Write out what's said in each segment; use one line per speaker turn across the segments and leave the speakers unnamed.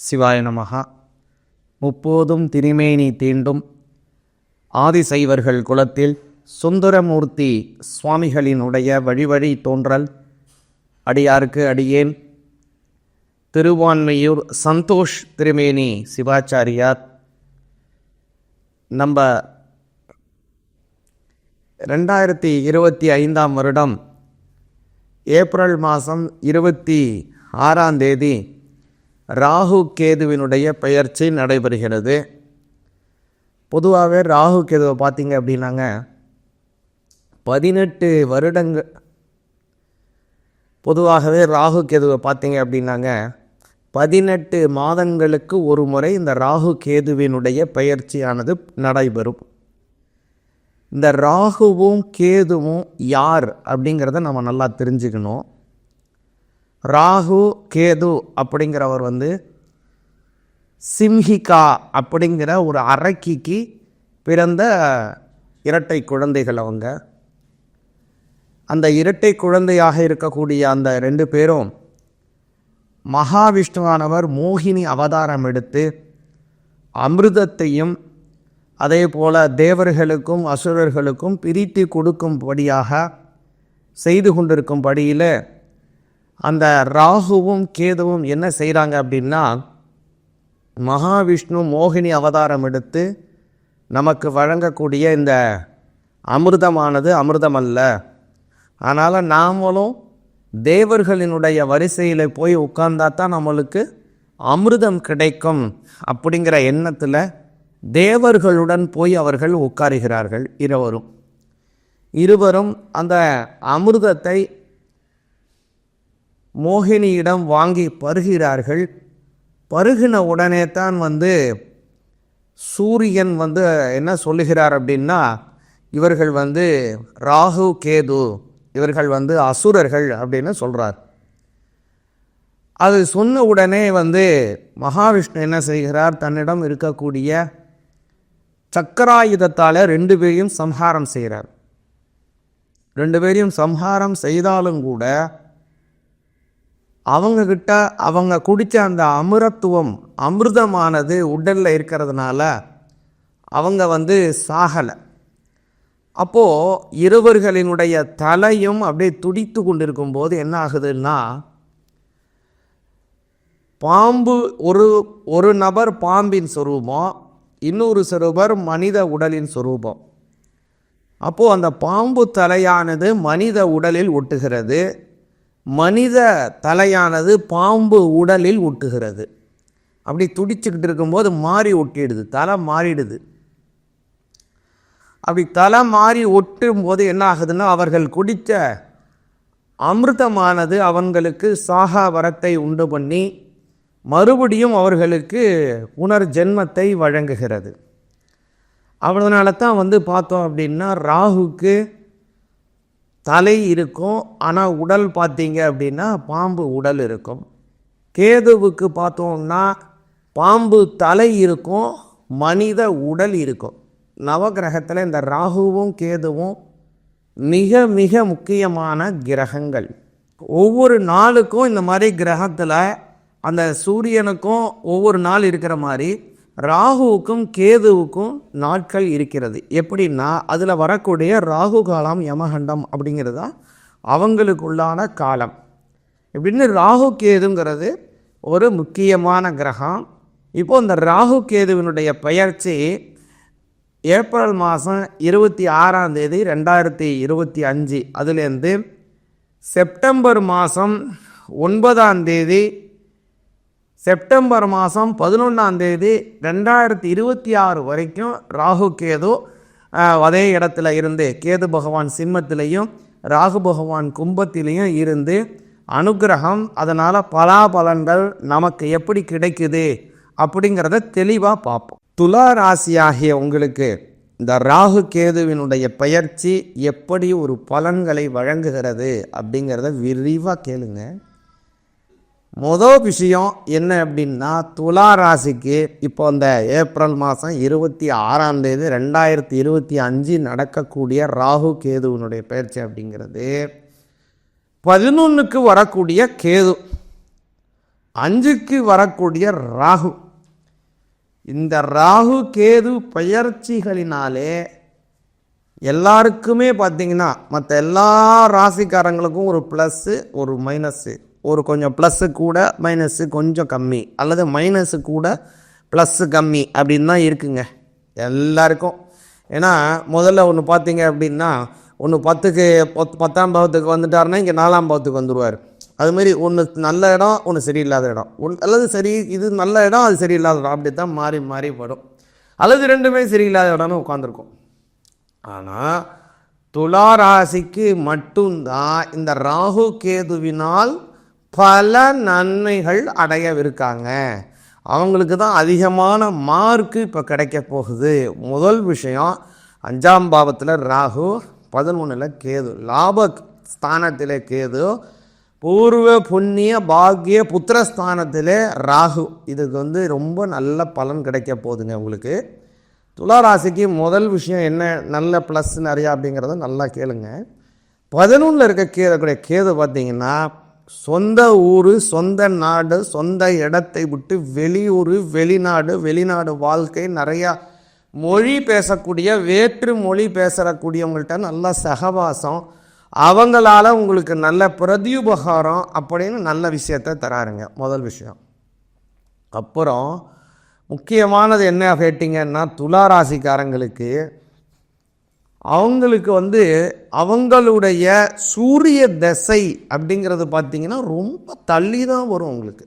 சிவாய நமஹா. முப்போதும் திருமேனி தீண்டும் ஆதிசைவர்கள் குலத்தில் சுந்தரமூர்த்தி சுவாமிகளினுடைய வழிவழி தோன்றல் அடியாருக்கு அடியேன் திருவான்மையூர் சந்தோஷ் திருமேனி சிவாச்சாரியார் நம்ம 2025 வருடம் ஏப்ரல் மாதம் 26 ராகு கேதுவினுடைய பெயர்ச்சி நடைபெறுகிறது. பொதுவாகவே ராகு கேதுவை பார்த்தீங்க அப்படின்னாங்க 18 வருடங்கள். பொதுவாகவே ராகு கேதுவை பார்த்தீங்க அப்படின்னாங்க 18 மாதங்களுக்கு ஒரு முறை இந்த ராகு கேதுவினுடைய பெயர்ச்சியானது நடைபெறும். இந்த ராகுவும் கேதுவும் யார் அப்படிங்கிறத நம்ம நல்லா தெரிஞ்சுக்கணும். ராகு கேது அப்படிங்கிறவர் சிம்ஹிகா அப்படிங்கிற ஒரு அரக்கிக்கு பிறந்த இரட்டை குழந்தைகள். அந்த இரட்டை குழந்தையாக இருக்கக்கூடிய அந்த 2 பேரும் மகாவிஷ்ணுவானவர் மோகினி அவதாரம் எடுத்து அமிர்தத்தையும் அதே போல தேவர்களுக்கும் அசுரர்களுக்கும் பிரித்து கொடுக்கும்படியாக செய்து கொண்டிருக்கும்படியில் அந்த ராகுவும் கேதுவும் என்ன செய்கிறாங்க அப்படின்னா, மகாவிஷ்ணு மோகினி அவதாரம் எடுத்து நமக்கு வழங்கக்கூடிய இந்த அமிர்தமானது அமிர்தமல்ல, அதனால் நாமளும் தேவர்களினுடைய வரிசையில் போய் உட்கார்ந்தா தான் நம்மளுக்கு அமிர்தம் கிடைக்கும் அப்படிங்கிற எண்ணத்தில் தேவர்களுடன் போய் அவர்கள் உட்காருகிறார்கள். இருவரும் அந்த அமிர்தத்தை மோகினியிடம் வாங்கி பருகிறார்கள். பருகின உடனே தான் சூரியன் என்ன சொல்லுகிறார் அப்படின்னா, இவர்கள் ராகு கேது, இவர்கள் அசுரர்கள் அப்படின்னு சொல்கிறார். அது சொன்ன உடனே மகாவிஷ்ணு என்ன செய்கிறார், தன்னிடம் இருக்கக்கூடிய சக்கராயுதத்தால் 2 பேரையும் சம்ஹாரம் செய்கிறார். 2 பேரையும் சம்ஹாரம் செய்தாலும் கூட அவங்கக்கிட்ட அவங்க குடித்த அந்த அமிர்தமானது உடலில் இருக்கிறதுனால அவங்க சாகலை. அப்போது இருவர்களினுடைய தலையும் அப்படியே துடித்து கொண்டிருக்கும் போது என்ன ஆகுதுன்னா, பாம்பு ஒரு நபர் பாம்பின் சொரூபம், இன்னொரு சிறுவர் மனித உடலின் சொரூபம். அப்போது அந்த பாம்பு தலையானது மனித உடலில் ஒட்டுகிறது, மனித தலையானது பாம்பு உடலில் ஒட்டுகிறது. அப்படி துடிச்சுக்கிட்டு இருக்கும்போது மாறி ஒட்டிடுது, தலை மாறிடுது. அப்படி தலை மாறி ஒட்டும் போது என்ன ஆகுதுன்னா, அவர்கள் குடித்த அமிர்தமானது அவங்களுக்கு சாகா வரத்தை உண்டு பண்ணி மறுபடியும் அவர்களுக்கு புனர்ஜென்மத்தை வழங்குகிறது. அதனால தான் பார்த்தோம் அப்படின்னா, ராகுக்கு தலை இருக்கும், ஆனால் உடல் பார்த்தீங்க அப்படின்னா பாம்பு உடல் இருக்கும். கேதுவுக்கு பார்த்தோம்னா பாம்பு தலை இருக்கும், மனித உடல் இருக்கும். நவகிரகத்தில் இந்த ராகுவும் கேதுவும் மிக மிக முக்கியமான கிரகங்கள். ஒவ்வொரு நாளுக்கும் இந்த மாதிரி கிரகத்தில் அந்த சூரியனுக்கும் ஒவ்வொரு நாள் இருக்கிற மாதிரி ராகுவுக்கும் கேதுவுக்கும் நாட்கள் இருக்கிறது. எப்படின்னா, அதில் வரக்கூடிய ராகு காலம் யமகண்டம் அப்படிங்கிறது தான் அவங்களுக்குள்ளான காலம். எப்படின்னு ராகு கேதுங்கிறது ஒரு முக்கியமான கிரகம். இப்போது இந்த ராகு கேதுவினுடைய பெயர்ச்சி ஏப்ரல் மாதம் 26 2025 அதுலேருந்து செப்டம்பர் மாதம் 9 செப்டம்பர் மாதம் 11 2026 வரைக்கும் ராகு கேது அதே இடத்துல இருந்து, கேது பகவான் சிம்மத்திலையும் ராகு பகவான் கும்பத்திலையும் இருந்து அனுகிரகம், அதனால் பலாபலன்கள் நமக்கு எப்படி கிடைக்குது அப்படிங்கிறத தெளிவாக பார்ப்போம். துலா ராசியாகிய உங்களுக்கு இந்த ராகு கேதுவினுடைய பெயர்ச்சி எப்படி ஒரு பலன்களை வழங்குகிறது அப்படிங்கிறத விரிவாக கேளுங்க. முதல் விஷயம் என்ன அப்படின்னா, துலா ராசிக்கு இப்போ இந்த ஏப்ரல் மாதம் 26 2025 நடக்கக்கூடிய ராகு கேதுவினுடைய பயிற்சி அப்படிங்கிறது 11க்கு வரக்கூடிய கேது. 5க்கு வரக்கூடிய ராகு, இந்த ராகு கேது பெயர்ச்சிகளினாலே எல்லாருக்குமே பார்த்தீங்கன்னா மற்ற எல்லா ராசிக்காரங்களுக்கும் ஒரு ப்ளஸ்ஸு ஒரு மைனஸ்ஸு, ஒரு கொஞ்சம் ப்ளஸ்ஸு கூட மைனஸ்ஸு கொஞ்சம் கம்மி, அல்லது மைனஸு கூட ப்ளஸ்ஸு கம்மி அப்படின்னு தான் இருக்குங்க எல்லாருக்கும். ஏன்னா முதல்ல ஒன்று பார்த்தீங்க அப்படின்னா ஒன்று 10ஆம் பாவத்துக்கு வந்துட்டாருன்னா இங்கே 4ஆம் பாவத்துக்கு வந்துடுவார். அதுமாரி ஒன்று நல்ல இடம் ஒன்று சரியில்லாத இடம், அல்லது சரி இது நல்ல இடம் அது சரியில்லாத இடம், அப்படி தான் மாறி மாறி வரும். அல்லது ரெண்டுமே சரியில்லாத இடம்னு உட்காந்துருக்கும். ஆனால் துலா ராசிக்கு மட்டும்தான் இந்த ராகு கேதுவினால் பல நன்மைகள் அடையவிருக்காங்க. அவங்களுக்கு தான் அதிகமான மார்க்கு இப்போ கிடைக்க போகுது. முதல் விஷயம், 5ஆம் பாவத்தில் ராகு, 11ல் கேது, லாப ஸ்தானத்தில் கேது, பூர்வ புண்ணிய பாக்கிய புத்திரஸ்தானத்தில் ராகு. இதுக்கு ரொம்ப நல்ல பலன் கிடைக்க போகுதுங்க உங்களுக்கு. துளாராசிக்கு முதல் விஷயம் என்ன நல்ல ப்ளஸ் நிறையா அப்படிங்கிறத நல்லா கேளுங்க. 11ல் இருக்கக்கூடிய கேது பார்த்தீங்கன்னா சொந்த ஊர், சொந்த நாடு, சொந்த இடத்தை விட்டு வெளியூர், வெளிநாடு வாழ்க்கை, நிறையா மொழி பேசக்கூடிய வேற்று மொழி பேசக்கூடியவங்கள்ட்ட நல்ல சகவாசம், அவங்களால உங்களுக்கு நல்ல பிரதியுபகாரம் அப்படின்னு நல்ல விஷயத்தை தராருங்க முதல் விஷயம். அப்புறம் முக்கியமானது என்ன கேட்டிங்கன்னா, துளாராசிக்காரங்களுக்கு அவங்களுக்கு அவங்களுடைய சூரிய தசை அப்படிங்கிறது பார்த்திங்கன்னா ரொம்ப தள்ளி தான் வரும், உங்களுக்கு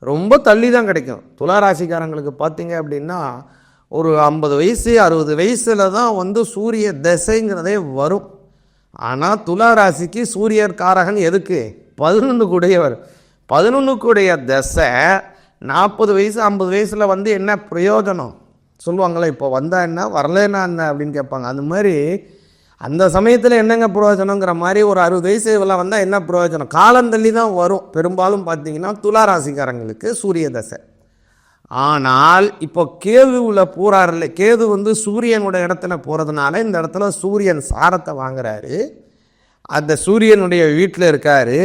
ரொம்ப தள்ளி தான் கிடைக்கும். துளாராசிக்காரங்களுக்கு பார்த்தீங்க அப்படின்னா ஒரு 50 வயசு 60 வயசில் தான் சூரிய தசைங்கிறதே வரும். ஆனால் துளாராசிக்கு சூரியர் காரகன் எதுக்கு? 11 கூடையவர். 11 கூடைய தசை 40 வயசு 50 வயசில் என்ன பிரயோஜனம் சொல்லுவாங்களே, இப்போ வந்தால் என்ன வரலன்னா என்ன அப்படின்னு கேட்பாங்க. அந்த மாதிரி அந்த சமயத்தில் என்னங்க பிரயோஜனங்கிற மாதிரி ஒரு 60 வயசு வந்தால் என்ன பிரயோஜனம்? காலந்தள்ளி தான் வரும் பெரும்பாலும் பார்த்தீங்கன்னா துளாராசிக்காரங்களுக்கு சூரிய தசை. ஆனால் இப்போ கேதுவில் போகிறாருல்ல, கேது சூரியனுடைய இடத்துல போகிறதுனால இந்த இடத்துல சூரியன் சாரத்தை வாங்குறாரு. அந்த சூரியனுடைய வீட்டில் இருக்கார்.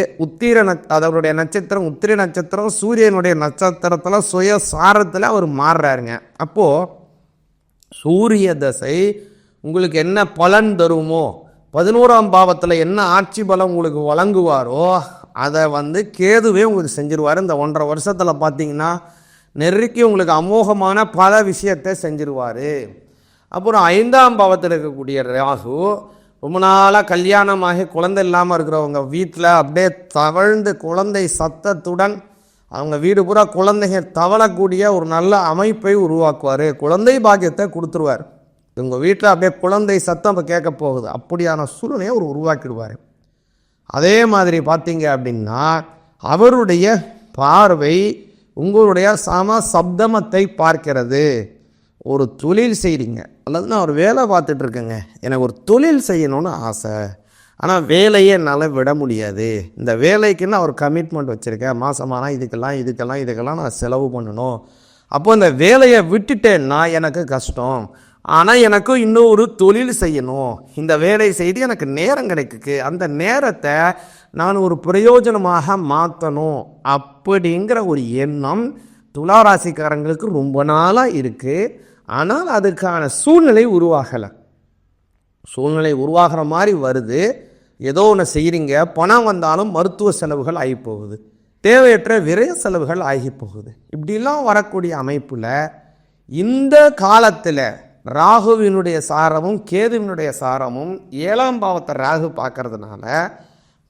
அதனுடைய நட்சத்திரம் உத்திர நட்சத்திரம், சூரியனுடைய நட்சத்திரத்தில் சுய சாரத்தில் அவர் மாறுறாருங்க. அப்போது சூரிய தசை உங்களுக்கு என்ன பலன் தருமோ, 11ஆம் பாவத்தில் என்ன ஆட்சி பலம் உங்களுக்கு வழங்குவாரோ அதை கேதுவே உங்களுக்கு செஞ்சிருவார். இந்த 1.5 வருஷத்தில் பார்த்தீங்கன்னா நெருக்கி உங்களுக்கு அமோகமான பல விஷயத்தை செஞ்சிருவார். அப்புறம் 5ஆம் பாவத்தில் இருக்கக்கூடிய ராகு, ரொம்ப நாளாக கல்யாணமாகி குழந்தை இல்லாமல் இருக்கிறவங்க வீட்டில் அப்படியே தவழ்ந்து குழந்தை சத்தத்துடன் அவங்க வீடு பூரா குழந்தைகள் தவழக்கூடிய ஒரு நல்ல அமைப்பை உருவாக்குவார். குழந்தை பாக்கியத்தை கொடுத்துருவார். உங்கள் வீட்டில் அப்படியே குழந்தை சத்தம் இப்போ கேட்க போகுது, அப்படியான சூழ்நிலையை அவர் உருவாக்கிடுவார். அதே மாதிரி பார்த்தீங்க அப்படின்னா அவருடைய பார்வை உங்களுடைய சப்தமத்தை பார்க்கிறது. ஒரு தொழில் செய்கிறீங்க, அல்லது நான் ஒரு வேலை பார்த்துட்ருக்கேங்க, எனக்கு ஒரு தொழில் செய்யணும்னு ஆசை, ஆனால் வேலையே என்னால் விட முடியாது, இந்த வேலைக்கு நான் ஒரு கமிட்மெண்ட் வச்சுருக்கேன், மாதமானா இதுக்கெல்லாம் நான் செலவு பண்ணணும், அப்போது இந்த வேலையை விட்டுட்டேன்னா எனக்கு கஷ்டம், ஆனால் எனக்கும் இன்னொரு தொழில் செய்யணும், இந்த வேலை செய்து எனக்கு நேரம் கிடைக்குது, அந்த நேரத்தை நான் ஒரு பிரயோஜனமாக மாற்றணும் அப்படிங்கிற ஒரு எண்ணம் துளாராசிக்காரங்களுக்கு ரொம்ப நாளாக இருக்குது. ஆனால் அதுக்கான சூழ்நிலை உருவாகலை. சூழ்நிலை உருவாகிற மாதிரி வருது. ஏதோ ஒன்று செய்கிறீங்க, பணம் வந்தாலும் மருத்துவ செலவுகள் ஆகி போகுது, தேவையற்ற விரைய செலவுகள் ஆகி போகுது. இப்படிலாம் வரக்கூடிய அமைப்பில் இந்த காலத்தில் ராகுவினுடைய சாரமும் கேதுவினுடைய சாரமும் 7ஆம் பாவத்தை ராகு பார்க்கறதுனால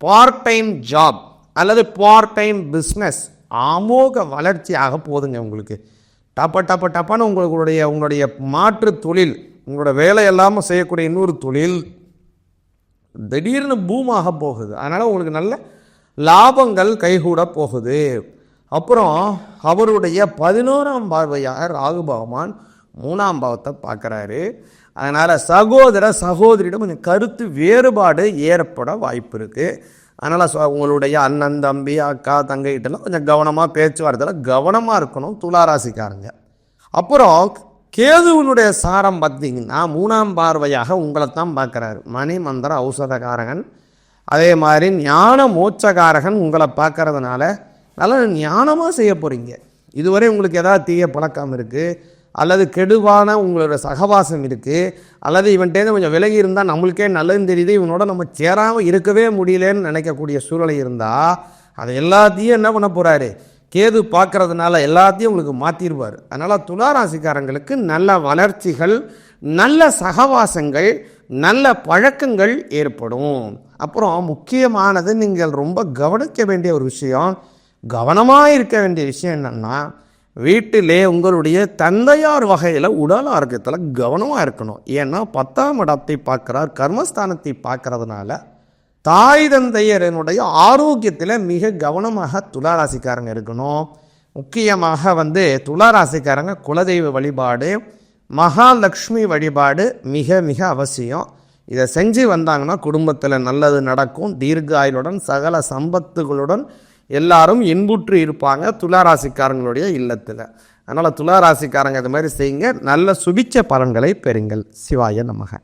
பார்ட் டைம் ஜாப் அல்லது பார்ட் டைம் பிஸ்னஸ் அமோக வளர்ச்சியாக போகுதுங்க. உங்களுக்கு டப்பான்னு உங்களுடைய மாற்று தொழில், உங்களோட வேலை இல்லாமல் செய்யக்கூடிய இன்னொரு தொழில் திடீர்னு பூமாக போகுது. அதனால் உங்களுக்கு நல்ல லாபங்கள் கைகூட போகுது. அப்புறம் அவருடைய 11ஆம் பார்வையாக ராகு பகவான் 3ஆம் பாவத்தை பார்க்குறாரு. அதனால் சகோதர சகோதரியிடம் கொஞ்சம் கருத்து வேறுபாடு ஏற்பட வாய்ப்பு இருக்குது. அதனால் உங்களுடைய அண்ணன் தம்பி அக்கா தங்கைகிட்டலாம் கொஞ்சம் கவனமாக பேச்சுவார்த்தையில் கவனமாக இருக்கணும் துளாராசிக்காரங்க. அப்புறம் கேதுவினுடைய சாரம் பார்த்தீங்கன்னா 3ஆம் பார்வையாக உங்களை தான் பார்க்குறாரு. மணி மந்திர ஔஷதகாரகன், அதே மாதிரி ஞான மோட்சகாரகன் உங்களை பார்க்கறதுனால நல்லா ஞானமாக செய்ய போகிறீங்க. இதுவரை உங்களுக்கு ஏதாவது தீய பழக்கம் இருக்குது, அல்லது கெடுவான உங்களோட சகவாசம் இருக்குது, அல்லது இவன்கிட்டேருந்து கொஞ்சம் விலகி இருந்தால் நம்மளுக்கே நல்லதுன்னு தெரியுது, இவனோட நம்ம சேராமல் இருக்கவே முடியலன்னு நினைக்கக்கூடிய சூழலை இருந்தால் அதை எல்லாத்தையும் என்ன பண்ண போகிறாரு, கேது பார்க்கறதுனால எல்லாத்தையும் உங்களுக்கு மாற்றிடுவார். அதனால் துளாராசிக்காரங்களுக்கு நல்ல வளர்ச்சிகள், நல்ல சகவாசங்கள், நல்ல பழக்கங்கள் ஏற்படும். அப்புறம் முக்கியமானது, நீங்கள் ரொம்ப கவனிக்க வேண்டிய ஒரு விஷயம், கவனமாக இருக்க வேண்டிய விஷயம் என்னென்னா, வீட்டிலே உங்களுடைய தந்தையார் வகையில் உடல் ஆரோக்கியத்தில் கவனமாக இருக்கணும். ஏன்னா 10ஆம் இடத்தை பார்க்குறார், கர்மஸ்தானத்தை பார்க்கறதுனால தாய் தந்தையரனுடைய ஆரோக்கியத்தில் மிக கவனமாக துளாராசிக்காரங்க இருக்கணும். முக்கியமாக துளாராசிக்காரங்க குலதெய்வ வழிபாடு, மகாலட்சுமி வழிபாடு மிக மிக அவசியம். இதை செஞ்சு வந்தாங்கன்னா குடும்பத்தில் நல்லது நடக்கும். தீர்காயுடன் சகல சம்பத்துகளுடன் எல்லாரும் இன்புற்று இருப்பாங்க துளாராசிக்காரங்களுடைய இல்லத்தில். அதனால் துளாராசிக்காரங்க இது மாதிரி செய்யுங்க, நல்ல சுபிட்ச பலன்களை பெறுங்கள். சிவாய நமக.